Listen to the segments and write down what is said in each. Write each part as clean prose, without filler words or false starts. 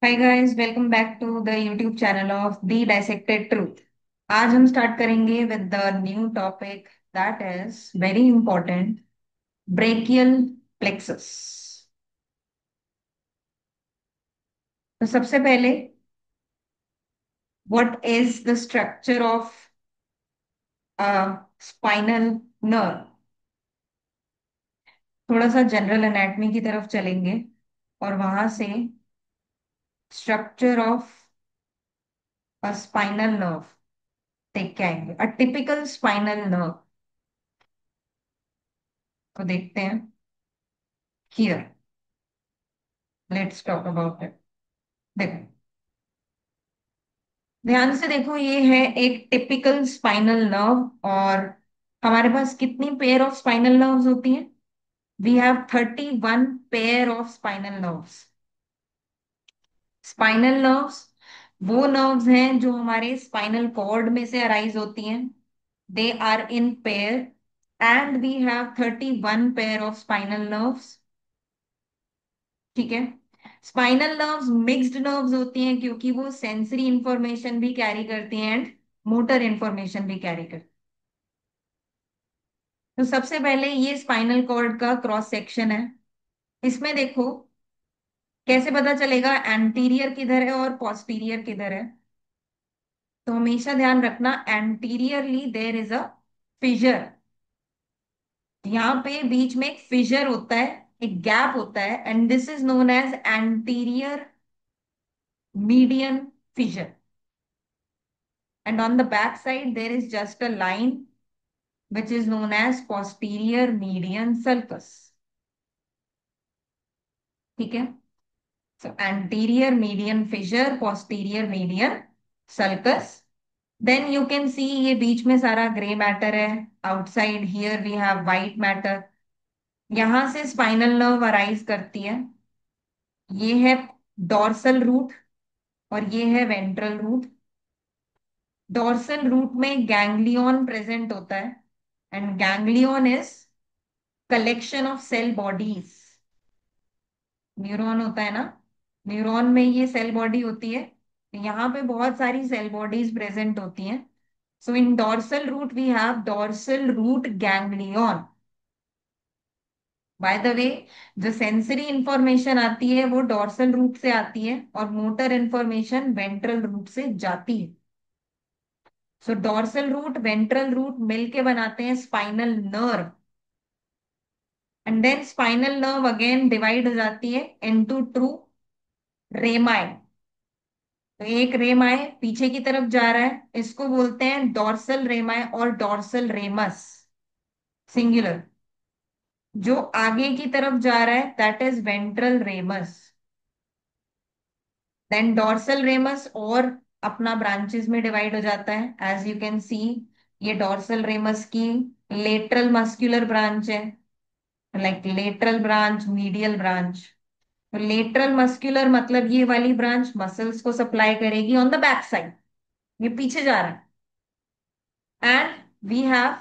Hi guys, welcome back to the YouTube channel of the Dissected Truth. आज हम start करेंगे with the new topic that is very important, brachial plexus. तो सबसे पहले, what is the structure of spinal nerve. थोड़ा सा general anatomy की तरफ चलेंगे और वहां से स्ट्रक्चर ऑफ स्पाइनल नर्व देख के आएंगे। अ टिपिकल स्पाइनल नर्व को देखते हैं। Here, let's talk about it. देखो, ध्यान से देखो, ये है एक टिपिकल स्पाइनल नर्व। और हमारे पास कितनी पेयर ऑफ स्पाइनल नर्व्स होती हैं? We have 31 pair of spinal nerves. Spinal nerves वो नर्व्स हैं जो हमारे स्पाइनल कॉर्ड में से अराइज होती हैं। They are in pair and we have 31 pair of spinal nerves. ठीक है। स्पाइनल नर्व्स मिक्स्ड नर्व्स होती हैं क्योंकि वो सेंसरी इंफॉर्मेशन भी कैरी करती हैं एंड मोटर इंफॉर्मेशन भी कैरी करती हैं। तो सबसे पहले ये स्पाइनल कॉर्ड का क्रॉस सेक्शन है। इसमें देखो, कैसे पता चलेगा एंटीरियर किधर है और पोस्टीरियर किधर है? तो हमेशा ध्यान रखना, एंटीरियरली देयर इज अ फिजर। यहाँ पे बीच में एक फिजर होता है, एक गैप होता है, and this is known as anterior median fissure. And on the back side there is just a line which is known as posterior median sulcus. ठीक है। So anterior median fissure, posterior median sulcus. Then you can see ये बीच में सारा grey matter है। Outside here we have white matter. यहां से spinal nerve arise करती है। ये है डॉर्सल रूट और ये है वेंट्रल रूट। डॉर्सल रूट में गैंग्लियन प्रेजेंट होता है and ganglion is collection of cell bodies. Neuron होता है ना, न्यूरॉन में ये सेल बॉडी होती है। यहाँ पे बहुत सारी सेल बॉडीज प्रेजेंट होती हैं। So in dorsal root we have dorsal root ganglion. By the way, जो सेंसरी इंफॉर्मेशन आती है वो डॉर्सल रूट से आती है और मोटर इंफॉर्मेशन वेंट्रल रूट से जाती है। So dorsal root ventral root मिलके बनाते हैं spinal nerve. And then spinal nerve again divide हो जाती है इनटू टू रेमाई। तो एक रेमाए पीछे की तरफ जा रहा है, इसको बोलते हैं डॉर्सल रेमाए और डॉर्सल रेमस, सिंगुलर। जो आगे की तरफ जा रहा है that is ventral ramus. Then dorsal ramus और अपना ब्रांचेस में डिवाइड हो जाता है। एज यू कैन सी, ये डॉर्सल रेमस की लेटरल मस्कुलर ब्रांच है, like lateral branch, medial branch. तो लेटरल मस्कुलर मतलब ये वाली ब्रांच मसल्स को सप्लाई करेगी ऑन द बैक साइड, ये पीछे जा रहा है। And we have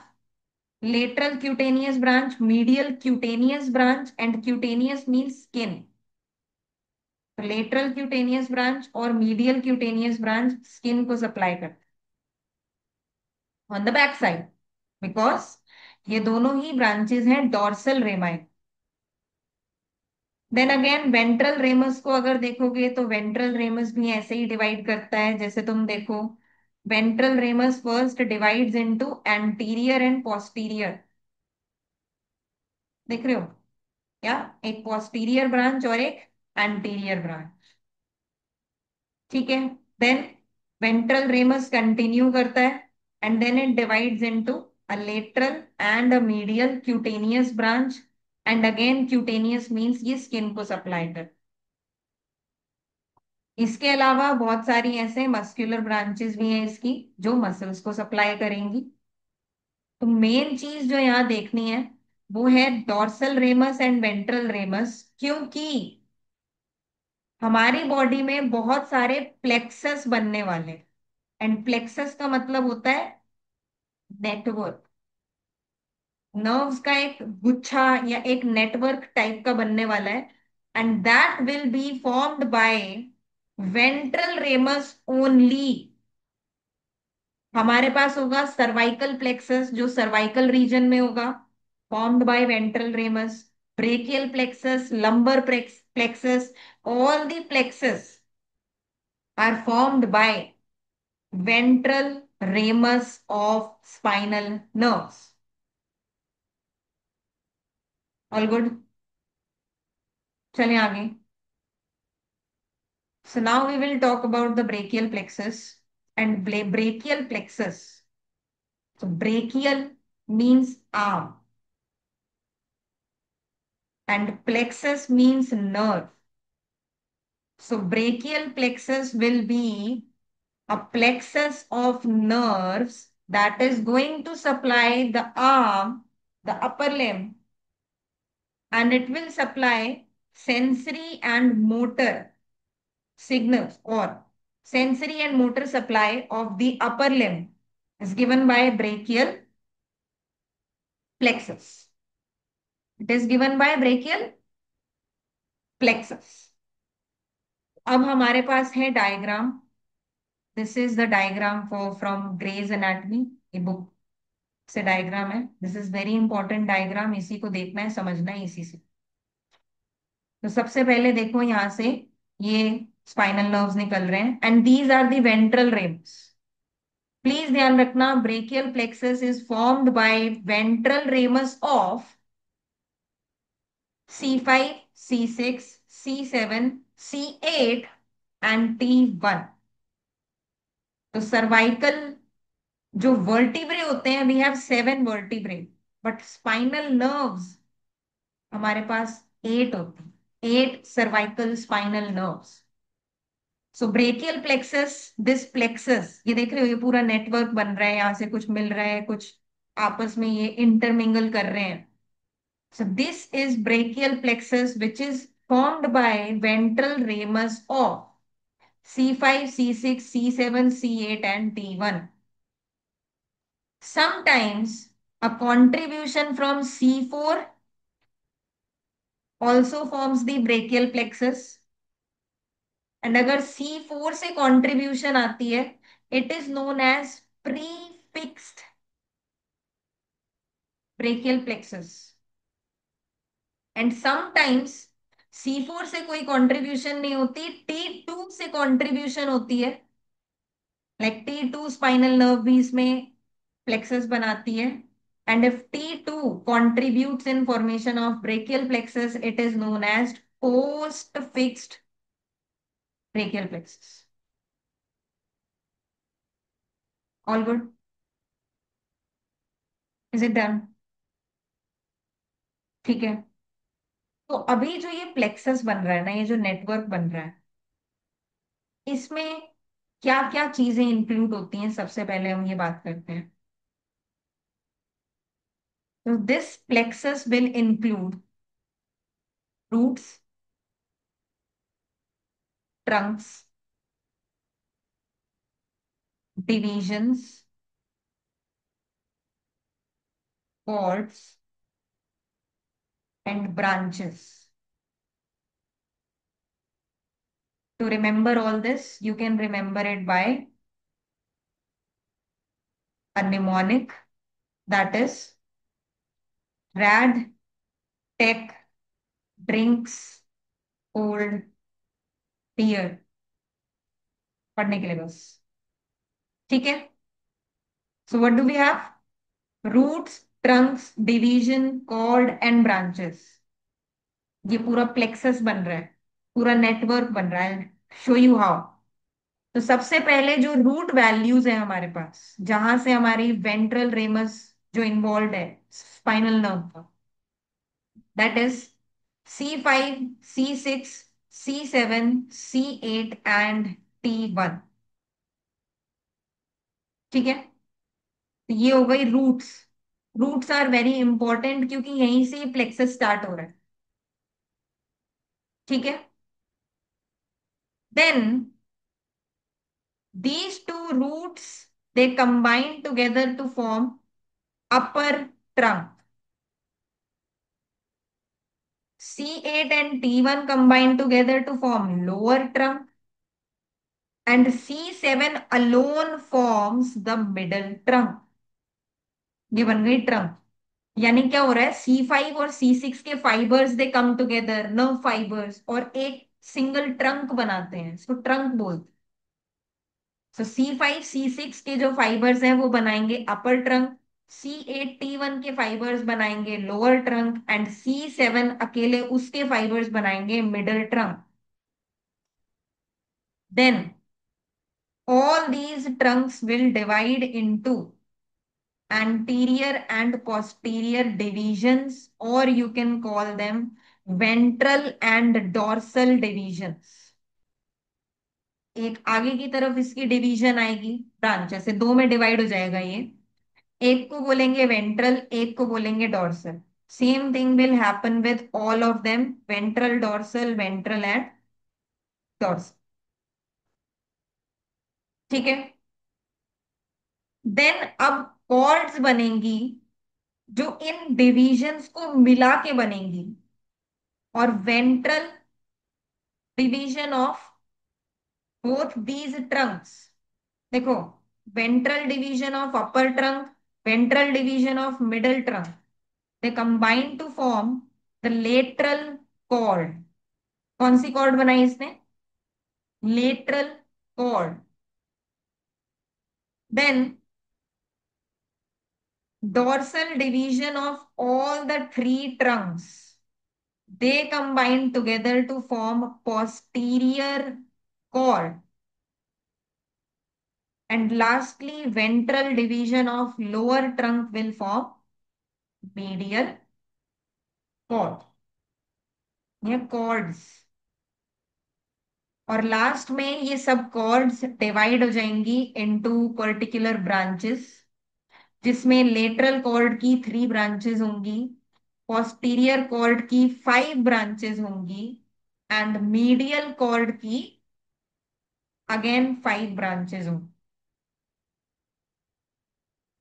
lateral cutaneous branch, medial cutaneous branch, and cutaneous means skin. तो lateral cutaneous branch और medial cutaneous branch skin को सप्लाई करते हैं on the back side, because ये दोनों ही ब्रांचेस हैं dorsal rami. Then again ventral ramus को अगर देखोगे तो वेंट्रल रेमस भी ऐसे ही डिवाइड करता है। जैसे तुम देखो, ventral ramus first divides into anterior and posterior. देख रहे हो क्या? एक पोस्टीरियर ब्रांच और एक एंटीरियर ब्रांच। ठीक है। देन वेंट्रल रेमस कंटिन्यू करता है and then it divides into a lateral and a medial cutaneous branch. And again cutaneous means ये स्किन को सप्लाई कर। इसके अलावा बहुत सारी ऐसे मस्कुलर ब्रांचेस भी हैं इसकी, जो मसल्स को सप्लाई करेंगी। तो मेन चीज जो यहाँ देखनी है वो है dorsal ramus and ventral ramus, क्योंकि हमारी बॉडी में बहुत सारे प्लेक्सस बनने वाले। एंड प्लेक्सस का मतलब होता है नेटवर्क। नर्व्स का एक गुच्छा या एक नेटवर्क टाइप का बनने वाला है। And that will be formed by ventral ramus only. हमारे पास होगा सर्वाइकल प्लेक्सस, जो सर्वाइकल रीजन में होगा, formed by ventral ramus. Brachial plexus, lumbar plexus, all the plexus are formed by ventral ramus of spinal nerves. All good. चलिए आगे। So now we will talk about the brachial plexus and brachial plexus. So brachial means arm and plexus means nerve. So brachial plexus will be a plexus of nerves that is going to supply the arm, the upper limb, and it will supply sensory and motor signals, or sensory and motor supply of the upper limb is given by brachial plexus. It is given by brachial plexus. अब हमारे पास है diagram. This is the diagram for from Gray's Anatomy, ये book से diagram है। This is very important diagram, इसी को देखना है, समझना है इसी से। तो सबसे पहले देखो यहां से, ये स्पाइनल नर्व्स निकल रहे हैं and these are the ventral rami. Please ध्यान रखना, brachial plexus is formed by ventral ramus of C5, C6, C7, C8 and T1। तो सर्वाइकल जो वर्टिब्रे होते हैं, we have 7 vertebrae, but spinal nerves हमारे पास 8 होते हैं, 8 cervical spinal nerves. So brachial plexus, this plexus, ये देख रहे हो, ये पूरा नेटवर्क बन रहा है, यहां से कुछ मिल रहा है, कुछ आपस में ये इंटरमिंगल कर रहे हैं। So this is brachial plexus which is formed by ventral ramus of C5, C6, C7, C8 and T1. Sometimes a contribution from C4 also forms the brachial plexus, and अगर C4 से contribution आती है, it is known as prefixed brachial plexus. And sometimes C4 से कोई contribution नहीं होती, T2 से contribution होती है, लाइक T2 स्पाइनल नर्व भी इसमें प्लेक्सस बनाती है। And if T2 contributes in formation of brachial plexus, it is known as post fixed brachial plexus. All good? Is it done? ठीक है। तो अभी जो ये प्लेक्सस बन रहा है ना, ये जो नेटवर्क बन रहा है, इसमें क्या क्या चीजें इंक्लूड होती हैं, सबसे पहले हम ये बात करते हैं। तो this plexus will include roots, trunks, divisions, cords and branches. To remember all this, you can remember it by a mnemonic, that is RAD, tech, drinks, old, dear, पढ़ने के लिए बस। ठीक है। So what do we have? Roots, trunks, division, cord and branches. ये पूरा plexus बन रहा है, पूरा नेटवर्क बन रहा है। Show you how. तो सबसे पहले जो रूट वैल्यूज है हमारे पास, जहां से हमारी वेंट्रल रेमस जो इन्वॉल्व है स्पाइनल नर्व का, that is C5, C6, C7, C8 and T1। ठीक है। तो ये हो गई roots. Roots are very important क्योंकि यहीं से प्लेक्सस स्टार्ट हो रहा है। ठीक है। Then these two roots, they combine together to form upper trunk. C8 and T1 combine together to form lower trunk. and C7 alone forms the middle trunk. ये बन गई ट्रंक। यानी क्या हो रहा है, C5 और C6 के फाइबर्स दे कम टुगेदर, नर्व फाइबर्स, और एक सिंगल ट्रंक बनाते हैं, इसको ट्रंक बोलते हैं। सो C5 C6 के जो फाइबर्स हैं वो बनाएंगे अपर ट्रंक, C8T1 के फाइबर्स बनाएंगे लोअर ट्रंक, एंड C7 अकेले उसके फाइबर्स बनाएंगे middle trunk. Then all these trunks will divide into anterior and posterior divisions, or you can call them ventral and dorsal divisions। एक आगे की तरफ इसकी डिवीजन आएगी, ब्रांच ऐसे दो में डिवाइड हो जाएगा ये। एक को बोलेंगे वेंट्रल, एक को बोलेंगे dorsal. Same thing will happen with all of them, ventral dorsal ventral and dorsal. ठीक है। देन अब कॉर्ड्स बनेंगी जो इन डिविजन्स को मिला के बनेंगी, और ventral division of both these trunks, देखो, ventral division of upper trunk, ventral division of middle trunk, they combine to form the lateral cord. कौन सी कॉर्ड बनाई इसने? Lateral cord. Then dorsal division of all the three trunks, they combine together to form posterior cord, and lastly ventral division of lower trunk will form medial cord। ये chords, और last में ये सब chords divide हो जाएंगी into particular branches, जिसमें lateral cord की 3 branches होंगी, पोस्टीरियर कॉर्ड की 5 ब्रांचेस होंगी, एंड मीडियल कॉर्ड की अगेन 5 ब्रांचेस होंगी।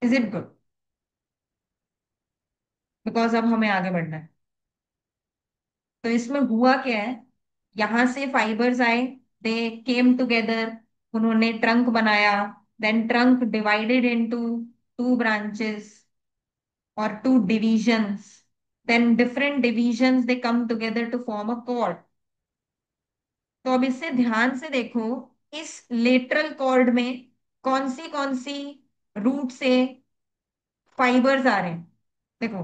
Is it good? बिकॉज अब हमें आगे बढ़ना है। तो इसमें हुआ क्या है, यहां से फाइबर्स आए, दे केम टुगेदर, उन्होंने ट्रंक बनाया, then trunk divided into 2 branches और 2 divisions, then different divisions they come together to form a chord। तो अब इससे ध्यान से देखो, इस लेटरल कॉर्ड में कौन सी रूट से फाइबर्स आ रहे हैं। देखो,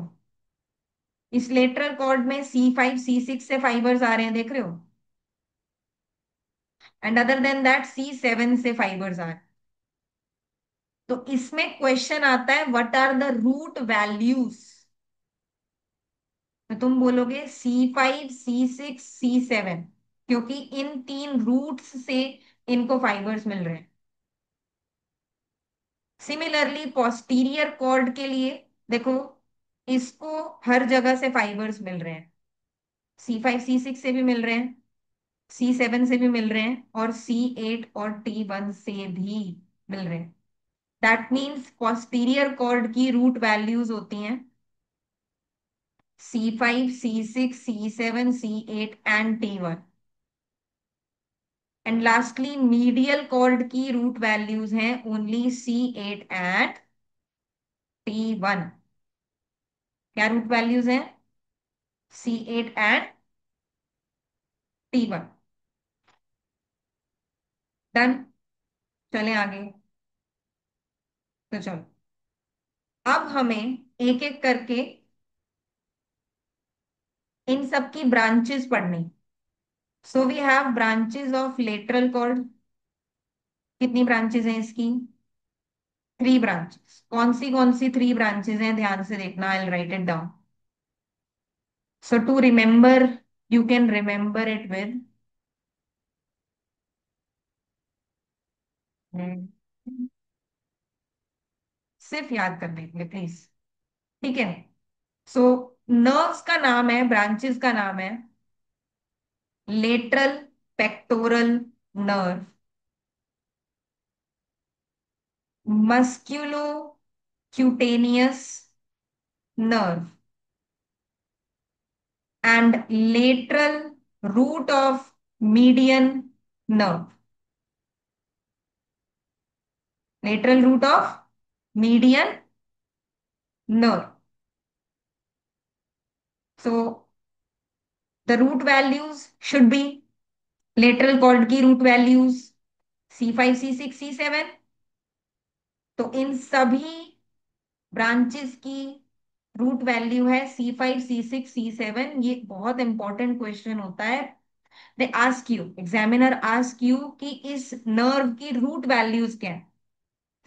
इस लेटरल कॉर्ड में C5 C6 से फाइबर्स आ रहे हैं, देख रहे हो, and other than that C7 से फाइबर्स आ रहे हैं। तो इसमें क्वेश्चन आता है, what are the root values. तो तुम बोलोगे C5 C6 C7, क्योंकि इन 3 रूट्स से इनको फाइबर्स मिल रहे हैं। सिमिलरली पोस्टीरियर कॉर्ड के लिए देखो, इसको हर जगह से फाइबर्स मिल रहे हैं, C5 C6 से भी मिल रहे हैं, C7 से भी मिल रहे हैं, और C8 और T1 से भी मिल रहे हैं। दैट मीन्स पोस्टीरियर कॉर्ड की रूट वैल्यूज होती हैं C5 C6 C7 C8 and T1। And lastly medial cord की रूट वैल्यूज हैं ओनली C8 एंड T1। क्या रूट वैल्यूज हैं? C8 and T1। डन। चलें आगे। तो चलो, अब हमें एक एक करके इन सब की ब्रांचेस पढ़नी। So we have branches of lateral cord. कितनी ब्रांचेस हैं इसकी? 3 ब्रांचेस। कौन सी 3 ब्रांचेस हैं, ध्यान से देखना, I will write it down. So to remember, you can remember it with, सिर्फ याद करने के लिए प्लीज। ठीक है। सो नर्व्स का नाम है, ब्रांचेस का नाम है lateral pectoral nerve, musculocutaneous nerve, and lateral root of median nerve. lateral root of median nerve. So the root values should be lateral cord की root values C5, C6, C7. तो इन सभी branches की root value है C5, C6, C7। ये बहुत important question होता है। They ask you, examiner ask you कि इस नर्व की रूट वैल्यूज क्या है।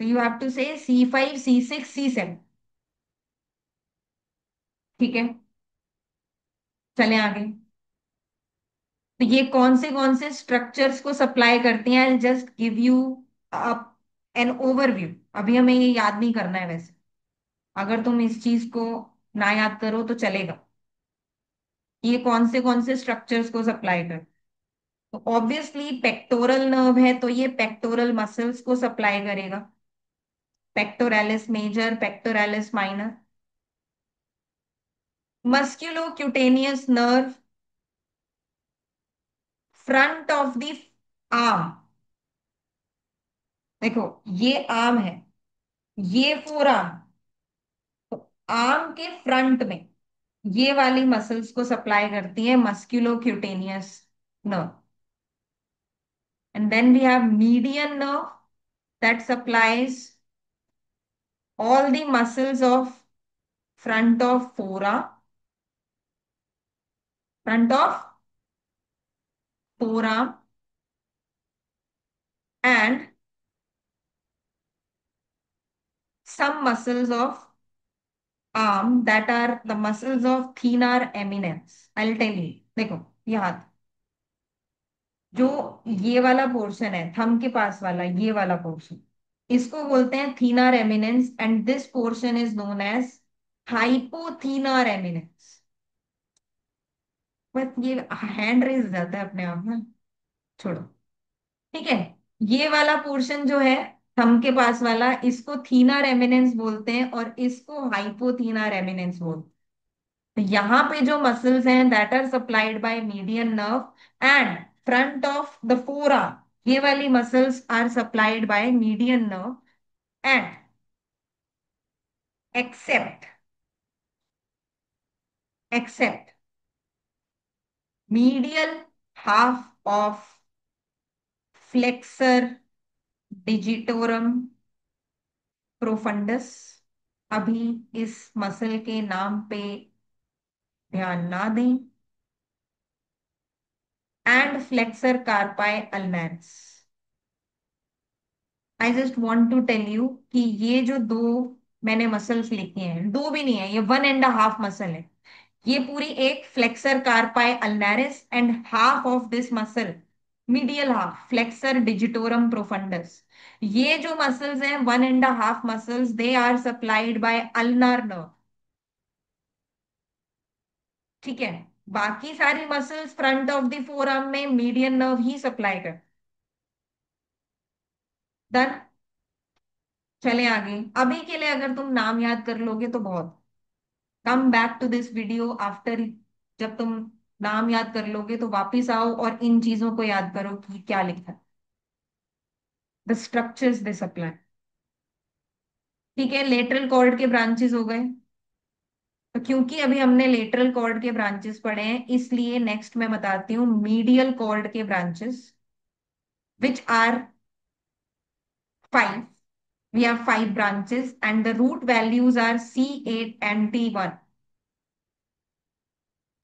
तो यू हैव टू से C5, C6, C7। ठीक है, चलें आगे। तो ये कौन से स्ट्रक्चर्स को सप्लाई करती हैं, I just give you an overview. अभी हमें ये याद नहीं करना है वैसे, अगर तुम इस चीज को ना याद करो तो चलेगा। ये कौन से स्ट्रक्चर्स को सप्लाई कर, तो ऑब्वियसली पेक्टोरल नर्व है तो ये पेक्टोरल मसल्स को सप्लाई करेगा। Pectoralis major, pectoralis minor. Musculocutaneous nerve, front of the arm. देखो, ये आर्म है, ये फोर आर्म। तो आर्म के फ्रंट में ये वाली मसल्स को सप्लाई करती है musculocutaneous nerve. And then we have median nerve that supplies all the muscles of front of forearm, front of forearm, and some muscles of arm that are the muscles of thenar eminence. I'll tell you. देखो, ये हाथ, जो ये वाला portion है thumb के पास वाला, ये वाला पोर्शन, इसको बोलते हैं thenar eminence, and this portion is known as hypothenar eminence. But ये हैंड रेज हो जाता है अपने आप में, छोड़ो। ठीक है, ये वाला पोर्शन जो है थंब के पास वाला, इसको थीना रेमिनेंस बोलते हैं और इसको हाइपोथीना रेमिनेंस बोलते हैं। तो यहाँ पे जो मसल्स हैं that are supplied by median nerve and front of the forearm, ये वाली muscles are supplied by median nerve and except except medial half of flexor digitorum profundus. अभी इस मसल के नाम पे ध्यान ना दें। And flexor carpi ulnaris. I just want to tell you कि ये जो दो मैंने मसल्स लिखे हैं, दो भी नहीं है, ये 1.5 मसल है। ये पूरी एक flexor carpi ulnaris and half of this muscle, medial half flexor digitorum profundus. ये जो मसल्स हैं 1.5 muscles, they are supplied by ulnar nerve. ठीक है, बाकी सारी muscles front of the forearm में मीडियन नर्व ही सप्लाई कर। डन, चले आगे। अभी के लिए अगर तुम नाम याद कर लोगे तो बहुत। Come back to this video after, जब तुम नाम याद कर लोगे तो वापिस आओ और इन चीजों को याद करो कि क्या लिखा है, द स्ट्रक्चर्स दे सप्लाई। ठीक है, लेटरल कॉर्ड के ब्रांचेस हो गए। तो क्योंकि अभी हमने लेटरल कॉर्ड के ब्रांचेस पढ़े हैं, इसलिए नेक्स्ट मैं बताती हूँ मीडियल कॉर्ड के branches, which are 5। We have 5 branches and the root values are C8 and T1।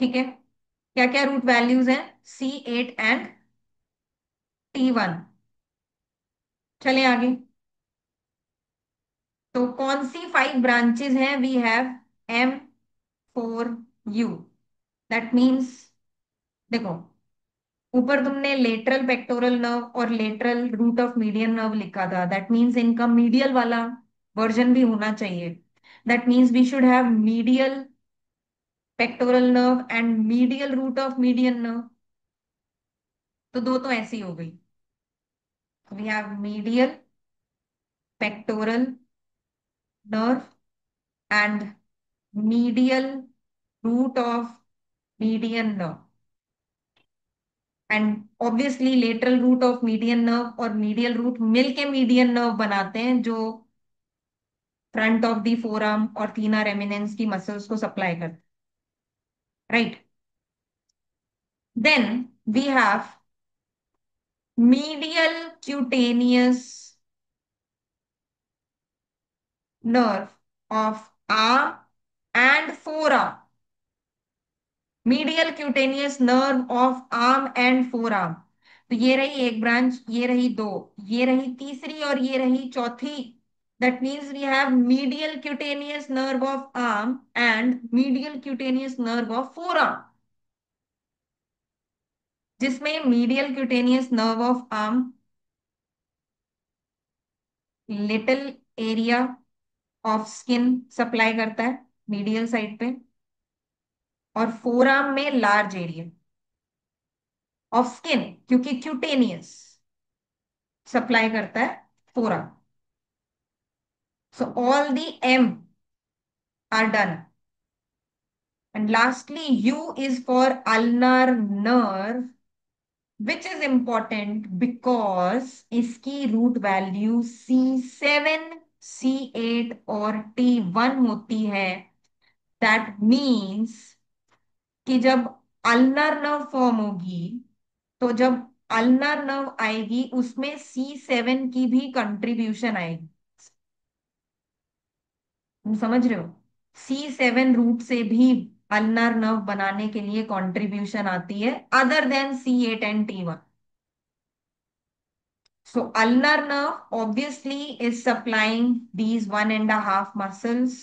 ठीक है, क्या क्या रूट वैल्यूज हैं, C8 एंड T1। चले आगे। तो कौन सी 5 ब्रांचेस हैं, we have M4U। That means, देखो, ऊपर तुमने लेटरल पेक्टोरल नर्व और lateral root of median nerve लिखा था, दैट मीन्स इनका मीडियल वाला वर्जन भी होना चाहिए। That means we should have medial pectoral nerve and medial root of median nerve. तो दो तो ऐसी हो गई। We have medial pectoral nerve and medial root of median nerve. And obviously lateral root of median nerve और medial root मिलके median nerve बनाते हैं, जो front of the forearm और थीनर एमिनेंस की मसल्स को सप्लाई करते हैं, right? Then we have medial cutaneous nerve of arm and forearm. Medial cutaneous nerve of arm and forearm. तो ये रही एक ब्रांच, ये रही दो, ये रही तीसरी और ये रही चौथी। That means we have medial cutaneous nerve of arm and medial cutaneous nerve of forearm, जिसमें medial cutaneous nerve of arm little area of skin supply करता है मीडियल साइड पे, और फोर आर्म में लार्ज एरिया ऑफ स्किन, क्योंकि cutaneous supply करता है forearm. So all the M R done, and lastly U is for ulnar nerve, which is important because इसकी root value C7, C8 और T1 होती है। That means कि जब ulnar nerve form होगी, तो जब अल्नर नर्व आएगी उसमें C7 की भी कंट्रीब्यूशन आएगी। तुम समझ रहे हो? C7 रूट से भी अल्नर नर्व बनाने के लिए कंट्रीब्यूशन आती है, other than C8 and T1। So ulnar nerve obviously is supplying these 1.5 muscles,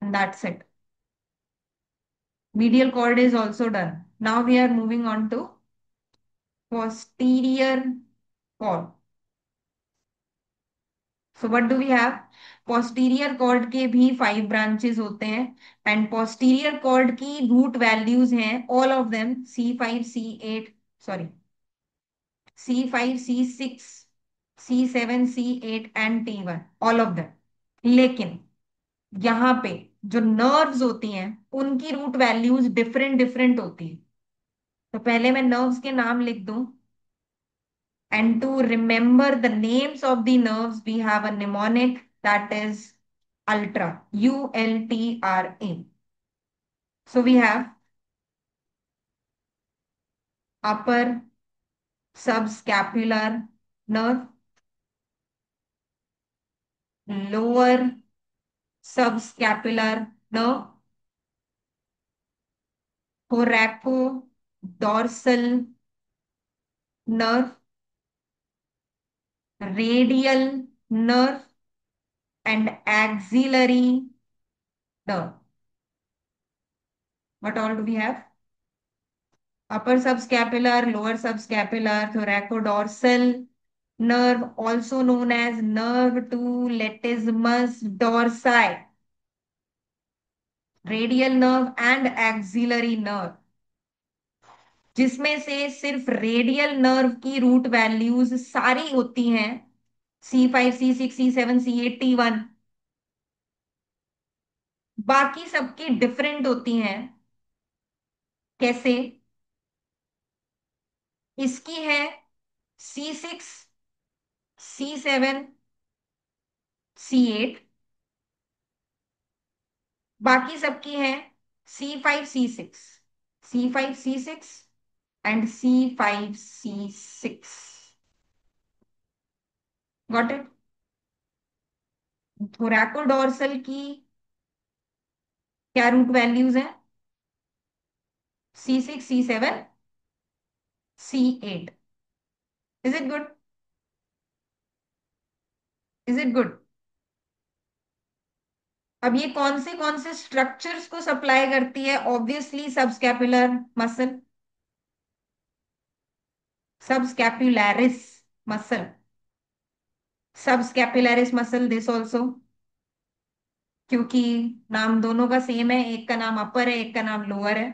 and that's it. Medial cord is also done. Now we are moving on to posterior cord. So what do we have? Posterior cord के भी 5 branches होते हैं, and posterior cord की root values हैं all of them C5, C8, sorry, C5, C6, C7, C8 and T1, all of them. लेकिन यहाँ पे जो नर्व्स होती हैं उनकी रूट वैल्यूज डिफरेंट डिफरेंट होती है। तो पहले मैं नर्व्स के नाम लिख दूं, and to remember the names of the nerves we have a mnemonic, that is ultra, ULTRA। So we have upper subscapular nerve, lower subscapular nerve, thoraco dorsal nerve, radial nerve and axillary nerve. What all do we have? Upper subscapular, lower subscapular, thoracodorsal nerve, also known as nerve to latissimus dorsi, radial nerve and axillary nerve, जिसमें से सिर्फ radial nerve की root values सारी होती हैं C5, C6, C7, C8, T1। बाकी सबकी different होती हैं। कैसे? इसकी है C6, C7, C8, बाकी सबकी है C5, C6, C5, C6 and C5, C6। Got it? Thoracodorsal की क्या रूट वैल्यूज है? C6, C7, C8। Is it good? Is it good? अब ये कौन से स्ट्रक्चर्स को सप्लाई करती है? Obviously subscapular muscle, subscapularis muscle, subscapularis muscle, this also, क्योंकि नाम दोनों का सेम है, एक का नाम अपर है एक का नाम लोअर है।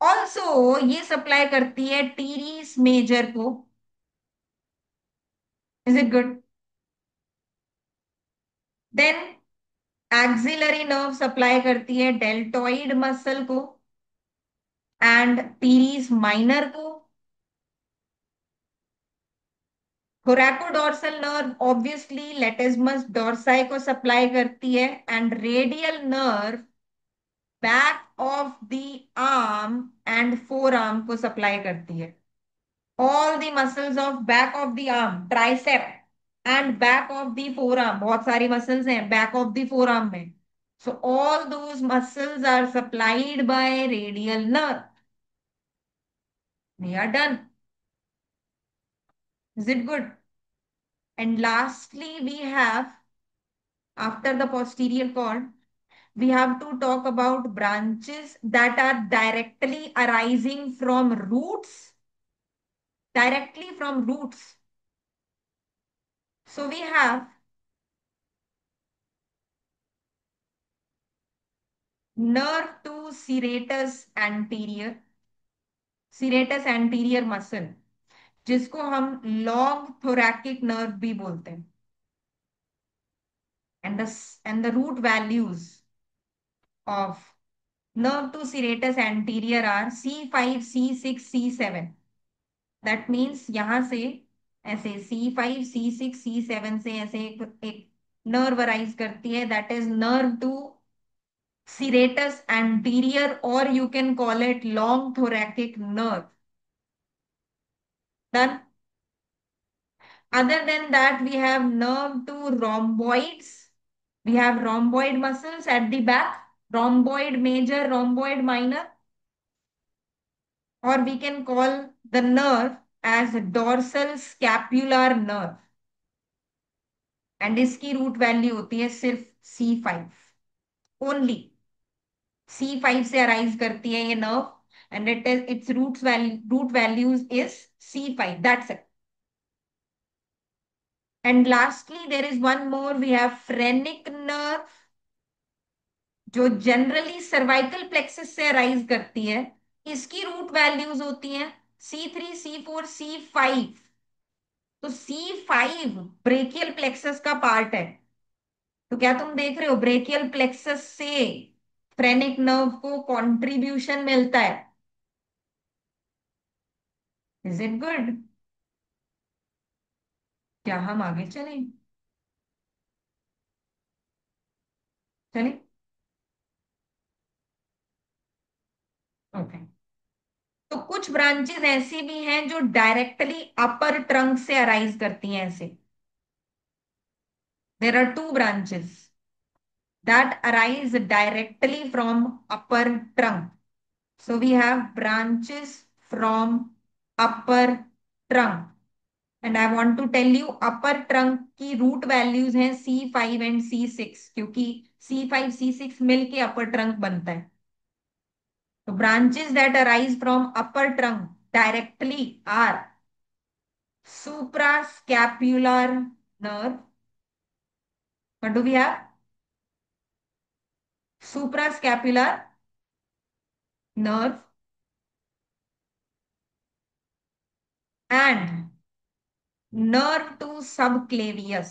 ऑल्सो ये सप्लाई करती है टीरीस मेजर को। Is it good? Then axillary nerve supply करती है डेल्टोइड मसल को, एंड टीरीज माइनर को thoracodorsal nerve obviously latissimus dorsi को सप्लाई करती है, and radial nerve back of the arm and forearm को सप्लाई करती है। All the muscles of back of the arm, triceps and back of the forearm, बहुत सारी muscles हैं back of the forearm में, so all those muscles are supplied by radial nerve. We are done. Is it good? And lastly, we have, after the posterior cord, we have to talk about branches that are directly arising from roots, directly from roots. So we have nerve to serratus anterior muscle, जिसको हम long thoracic nerve भी बोलते हैं, and the root values of nerve to serratus anterior are C5, C6, C7. That means यहां से ऐसे C5, C6, C7 से ऐसे एक नर्व अराइज करती है, that is nerve to serratus anterior, or you can call it long thoracic nerve. Done. Other than that, we have nerve to rhomboids. We have rhomboid muscles at the back, rhomboid major, rhomboid minor, or we can call the nerve as dorsal scapular nerve, and इसकी root value होती है सिर्फ C5 only. C5 से arise करती है ये nerve, and its root values is C5, that's it. And lastly there is one more, we have phrenic nerve, जो generally cervical plexus से अराइज करती है। इसकी रूट वैल्यूज होती हैं C3, C4, C5। तो C5 ब्रेकियल प्लेक्सस का part है। तो क्या तुम देख रहे हो, ब्रेकियल प्लेक्सस से फ्रेनिक नर्व को कंट्रीब्यूशन मिलता है। Is it good? क्या हम आगे चलें? चलें। ओके। तो कुछ ब्रांचेस ऐसी भी हैं जो डायरेक्टली अपर ट्रंक से अराइज करती हैं ऐसे। There are two branches that arise directly from upper trunk. So we have branches from upper trunk. And I want to tell you upper trunk की root values हैं C5 and C6, क्योंकि C5, C6 मिलके upper trunk बनता है। तो branches that arise from upper trunk directly are suprascapular nerve. What do we have? Suprascapular nerve and nerve to subclavius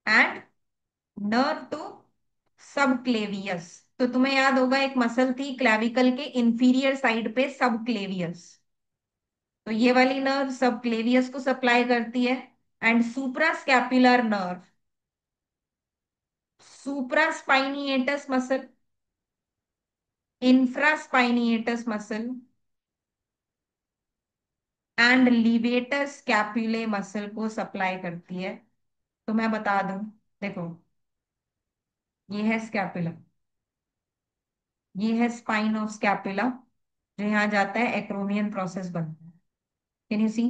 and nerve to subclavius। तो तुम्हें याद होगा एक मसल थी क्लेविकल के इंफीरियर साइड पे, सबक्लेवियस। तो ये वाली नर्व सबक्लेवियस को सप्लाई करती है। And suprascapular nerve supraspinatus muscle, infraspinatus muscle and levator scapulae muscle को सप्लाई करती है। तो मैं बता दूं, देखो ये है स्कैपुला, ये है स्पाइन ऑफ स्कैपुला, जो यहाँ जाता है एक्रोमियन प्रोसेस बनता है। कैन यू सी?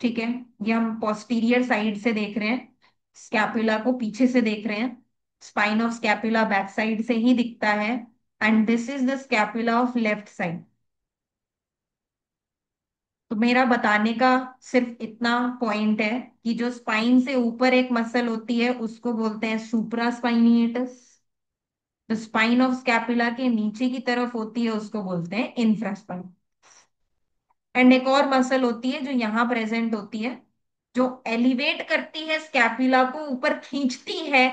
ठीक है। ये हम पोस्टीरियर साइड से देख रहे हैं, स्कैपुला को पीछे से देख रहे हैं। Spine of scapula back side से ही दिखता है, and this is the scapula of left side. तो मेरा बताने का सिर्फ इतना पॉइंट है कि जो स्पाइन से ऊपर एक मसल होती है उसको बोलते हैं सुप्रा स्पाइनिएटस, जो स्पाइन ऑफ स्कैपुला के नीचे की तरफ होती है उसको बोलते हैं इंफ्रास्पाइन। एंड एक और मसल होती है जो यहाँ प्रेजेंट होती है, जो एलिवेट करती है स्कैपुला को ऊपर खींचती है,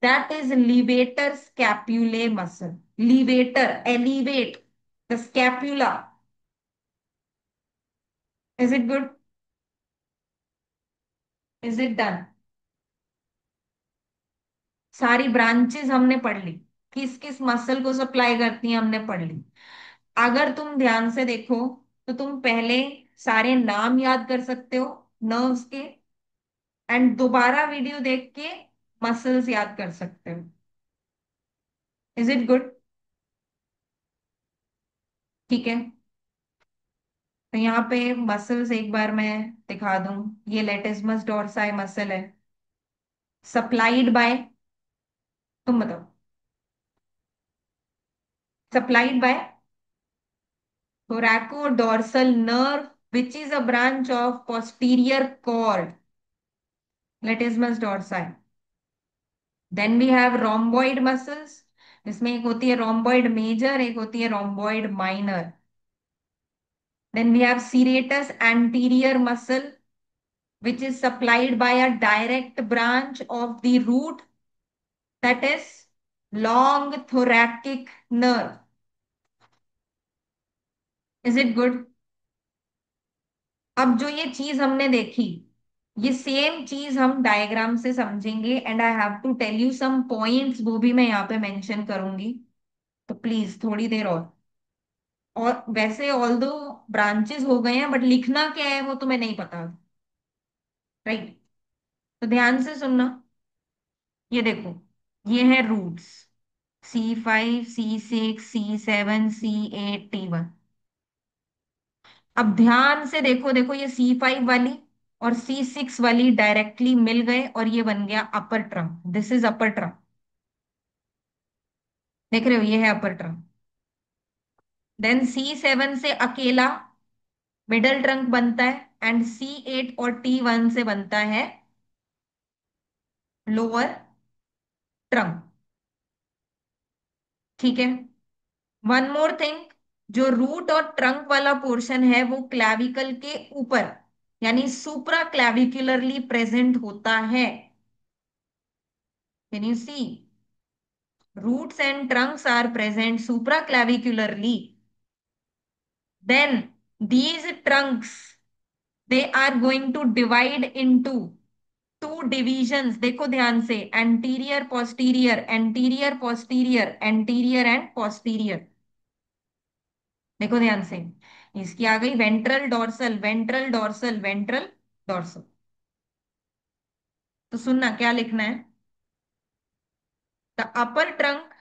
That is levator scapulae muscle. Levator, elevate the scapula. Is it good? Is it done? सारी ब्रांचेस हमने पढ़ ली, किस किस मसल को सप्लाई करती हैं हमने पढ़ ली। अगर तुम ध्यान से देखो तो तुम पहले सारे नाम याद कर सकते हो नर्व्स के, एंड दोबारा वीडियो देख के मसल्स याद कर सकते हो। Is it good? ठीक है। तो यहाँ पे मसल्स एक बार मैं दिखा दूं। ये लेटिस्मस डोर्साई मसल है, सप्लाइड बाय, तुम बताओ। Supplied by thoracodorsal nerve, which is a branch of posterior cord, latissimus dorsi. Then we have rhomboid muscles, जिसमें एक होती है rhomboid major, एक होती है rhomboid minor. Then we have serratus anterior muscle, which is supplied by a direct branch of the root, that is long thoracic nerve. Is it good? अब जो ये चीज हमने देखी, ये सेम चीज हम डायग्राम से समझेंगे, and I have to tell you some points, वो भी मैं यहाँ पे मेंशन करूंगी। तो प्लीज थोड़ी देर और वैसे ऑल दो ब्रांचेस हो गए हैं, बट लिखना क्या है वो तुम्हें नहीं पता, राइट? तो ध्यान से सुनना। ये देखो, ये है roots, C5, C6, C7, C8, T1। अब ध्यान से देखो, देखो ये C5 वाली और C6 वाली डायरेक्टली मिल गए और ये बन गया अपर trunk. This is upper trunk. देख रहे हो, ये है अपर ट्रंक। देन C7 से अकेला मिडल ट्रंक बनता है, एंड C8 और T1 से बनता है लोअर ट्रंक। ठीक है। वन मोर थिंग, जो रूट और ट्रंक वाला पोर्शन है वो क्लैविकल के ऊपर, यानी सुप्रा क्लैविकुलरली प्रेजेंट होता है। Can you see? Roots and trunks are present supraclavicularly. Then these trunks, they are going to divide into two divisions. देखो ध्यान से, anterior posterior, anterior posterior, anterior and posterior। देखो ध्यान से, इसकी आ गई ventral dorsal, ventral dorsal, ventral dorsal. तो सुनना क्या लिखना है। The upper trunk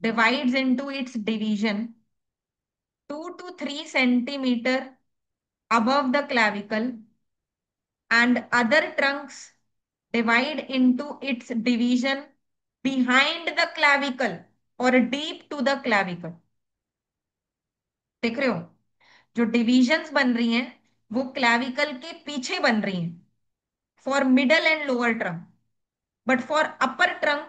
divides into its division 2 to 3 centimeter above the clavicle, and other trunks divide into its division behind the clavicle or deep to the clavicle। देख रहे हो, जो divisions बन रही हैं वो क्लैविकल के पीछे बन रही हैं for middle and lower trunk, but for upper trunk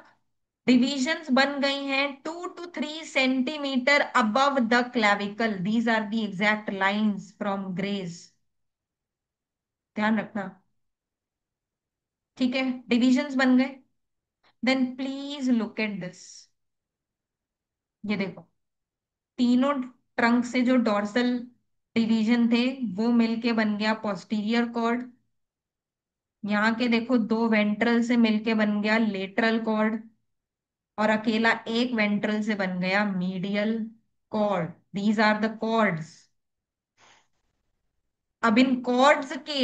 divisions बन गई हैं 2 to 3 centimeter above the clavicle. These are the exact lines from Gray's. ध्यान रखना। ठीक है, डिविजन्स बन गए। Then please look at this. ये देखो, तीनों ट्रंक से जो डॉर्सल डिवीजन थे वो मिलके बन गया पोस्टीरियर कॉर्ड। यहाँ के देखो, दो वेंट्रल से मिलके बन गया लेटरल कॉर्ड, और अकेला एक वेंट्रल से बन गया medial cord. These are the cords. अब इन कॉर्ड्स के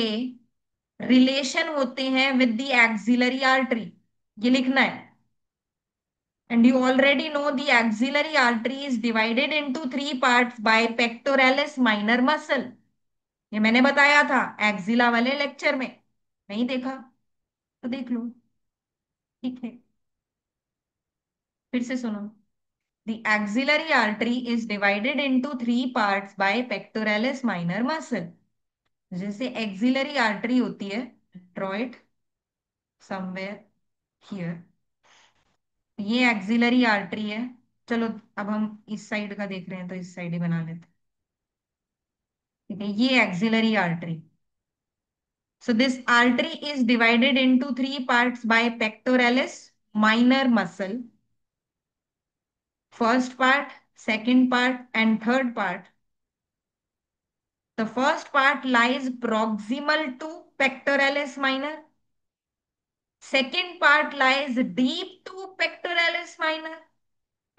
रिलेशन होते हैं विद द एक्सिलरी आर्टरी, ये लिखना है। And you already know the axillary artery is divided into three parts by pectoralis minor muscle। ये मैंने बताया था एक्सिला वाले लेक्चर में, नहीं देखा तो देख लो। ठीक है, फिर से सुनो। The axillary artery is divided into three parts by pectoralis minor muscle। जैसे एक्सिलरी आर्टरी होती है, draw it somewhere here। ये एक्सिलरी आर्टरी है। चलो, अब हम इस साइड का देख रहे हैं तो इस साइड ही बना लेते हैं। ठीक है, ये axillary artery. So this artery is divided into three parts by pectoralis minor muscle, first part, second part, and third part. The first part lies proximal to pectoralis minor. Second part lies deep to pectoralis minor.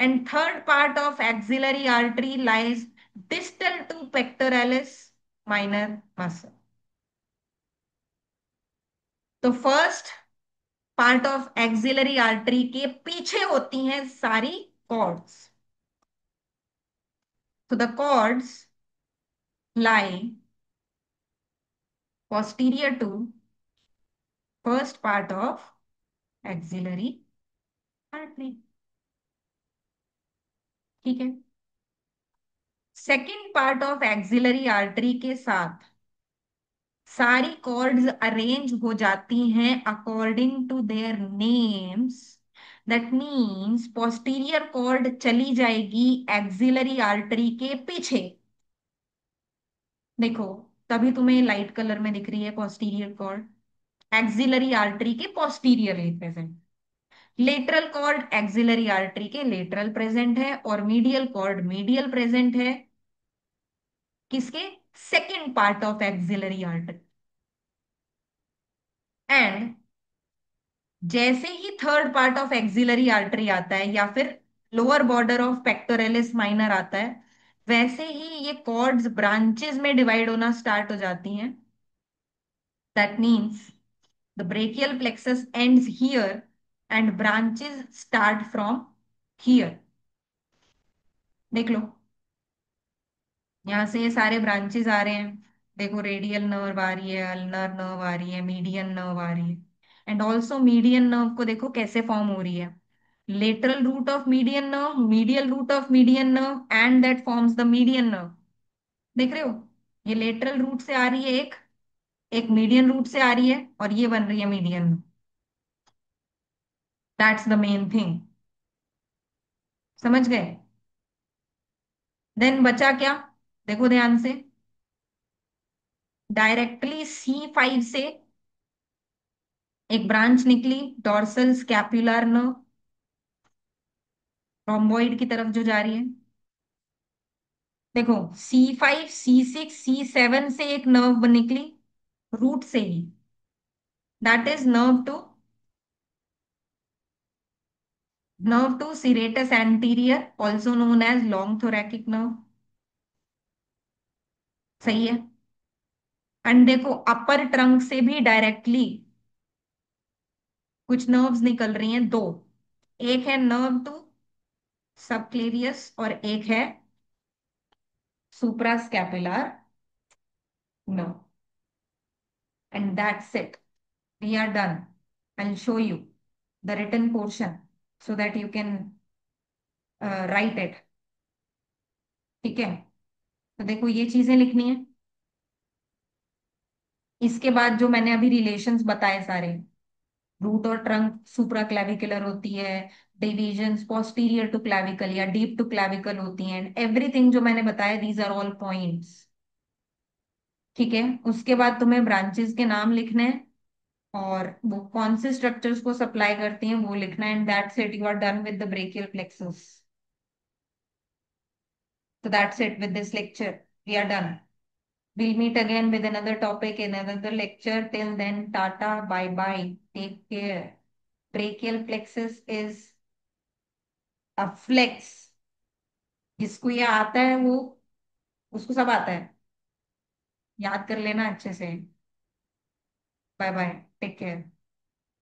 And third part of axillary artery lies distal to pectoralis minor muscle. तो first part of axillary artery के पीछे होती हैं सारी cords. तो the cords lie posterior to first part of axillary artery. ठीक है. Second part of axillary artery के साथ सारी कॉर्ड्स अरेंज हो जाती हैं according to their names. That means posterior cord चली जाएगी एक्सिलरी आर्टरी के पीछे. देखो, तभी तुम्हें लाइट कलर में दिख रही है पोस्टीरियर कॉर्ड. एक्सिलरी आर्टरी के posteriorly present. Lateral cord axillary artery के लेटरल प्रेजेंट है और मीडियल कॉर्ड मीडियल प्रेजेंट है किसके? Second part of axillary artery. And जैसे ही third part of axillary artery आता है या फिर lower border of pectoralis minor आता है, वैसे ही ये कॉर्ड्स ब्रांचेस में डिवाइड होना स्टार्ट हो जाती हैं. That means the brachial plexus ends here and branches start from here. देख लो, यहां से ये सारे ब्रांचेस आ रहे हैं. देखो, रेडियल नर्व आ रही है, अल्नर नर्व आ रही है, मीडियन नर्व आ रही है. एंड ऑल्सो मीडियन नर्व को देखो कैसे फॉर्म हो रही है. Lateral root of median nerve, medial root of median nerve, and that forms the median nerve. देख रहे हो, ये लेटरल रूट से आ रही है एक, एक मीडियन रूट से आ रही है, और ये बन रही है median. That's the main thing. समझ गए? देन बचा क्या? देखो ध्यान से. डायरेक्टली C5 से एक ब्रांच निकली, डॉर्सल स्कैपुलर नर्व, रोम्बोइड की तरफ जो जा रही है. देखो, C5 C6 C7 से एक नर्व निकली, रूट से ही. That is nerve to serratus anterior, also known as long thoracic nerve. सही है. एंड देखो, अपर ट्रंक से भी डायरेक्टली कुछ नर्व्स निकल रही हैं, दो. एक है नर्व टू सबक्लेवियस और एक है suprascapular nerve. And that's it. We are done. I'll show you the written portion so that you can write it. ठीक है. तो देखो, ये चीजें लिखनी है. इसके बाद जो मैंने अभी रिलेशंस बताए सारे, रूट और ट्रंक सुप्रा क्लैविकुलर होती है, डिविजन्स पोस्टीरियर टू क्लैविकल या डीप टू क्लैविकल होती हैं, एवरीथिंग जो मैंने बताया, दीज आर ऑल पॉइंट्स. ठीक है. उसके बाद तुम्हें ब्रांचेस के नाम लिखने हैं और वो कौन से स्ट्रक्चर्स को सप्लाई करती हैं वो लिखना है. And that's it, you are done with the brachial plexus. So that's it with this lecture. We are done. We'll meet again with another topic in another lecture. Till then, tata, bye bye. Take care. Brachial plexus is a flex. जिसको ये आता है वो, उसको सब आता है. याद कर लेना अच्छे से. Bye bye. Take care.